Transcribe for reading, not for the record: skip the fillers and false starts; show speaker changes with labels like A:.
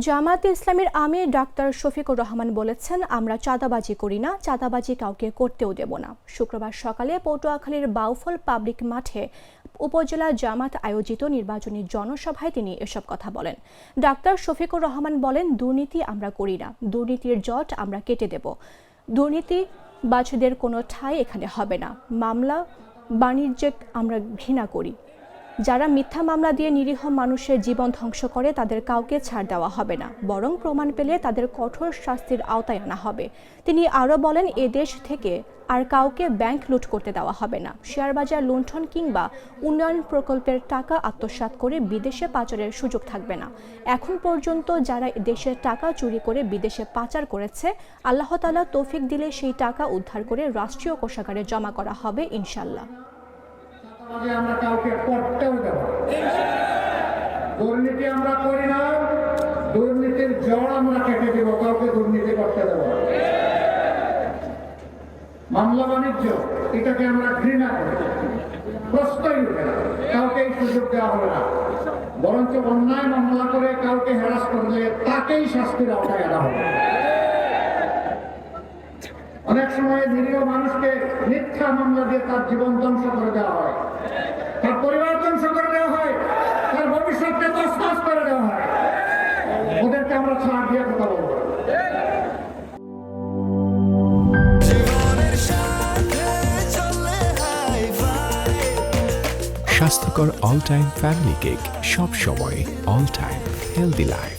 A: জামায়াতে ইসলামীর আমির ডাক্তার শফিকুর রহমান বলেছেন, আমরা চাঁদাবাজি করি না, চাঁদাবাজি কাউকে করতেও দেব না। শুক্রবার সকালে পটুয়াখালীর বাউফল পাবলিক মাঠে উপজেলা জামাত আয়োজিত নির্বাচনী জনসভায় তিনি এসব কথা বলেন। ডাক্তার শফিকুর রহমান বলেন, দুর্নীতি আমরা করি না, দুর্নীতির জট আমরা কেটে দেব। দুর্নীতিবাজদের কোনো ঠাঁই এখানে হবে না। মামলা বাণিজ্যে আমরা ঘৃণা করি। যারা মিথ্যা মামলা দিয়ে নিরীহ মানুষের জীবন ধ্বংস করে তাদের কাউকে ছাড় দেওয়া হবে না, বরং প্রমাণ পেলে তাদের কঠোর শাস্তির আওতায় আনা হবে। তিনি আরও বলেন, এ দেশ থেকে আর কাউকে ব্যাংক লুট করতে দেওয়া হবে না। শেয়ারবাজার লুণ্ঠন কিংবা উন্নয়ন প্রকল্পের টাকা আত্মসাৎ করে বিদেশে পাচারের সুযোগ থাকবে না। এখন পর্যন্ত যারা দেশের টাকা চুরি করে বিদেশে পাচার করেছে, আল্লাহ তাআলা তৌফিক দিলে সেই টাকা উদ্ধার করে রাষ্ট্রীয় কোষাগারে জমা করা হবে ইনশাআল্লাহ।
B: আমরা কাউকে করতেও দেব না। দুর্নীতি আমরা করি না, দুর্নীতির জড় আমরা কেটে দেব, কাউকে দুর্নীতি করতে দেব না। মামলা বাণিজ্য এটাকে আমরা ঘৃণা করি, প্রশ্নই উঠে না, কাউকে এই সুযোগ দেওয়া হবে না। বরঞ্চ অন্যায় মামলা করে কাউকে হ্যারাস করলে তাকেই শাস্তির আওতায় আনা হবে। অনেক সময় নিরীহ মানুষকে মিথ্যা মামলা দিয়ে তার জীবন ধ্বংস করে দেওয়া হয়, তার পরিবার ধ্বংস করে দেওয়া হয়, তার ভবিষ্যৎকে তছনছ করে দেওয়া হয়। ওদেরকে আমরা ছাড় দিয়ে কথা বলবো।
C: স্বাস্থ্যকর অল টাইম ফ্যামিলি কেক, সব সময় অল টাইম হেলদি লাইফ।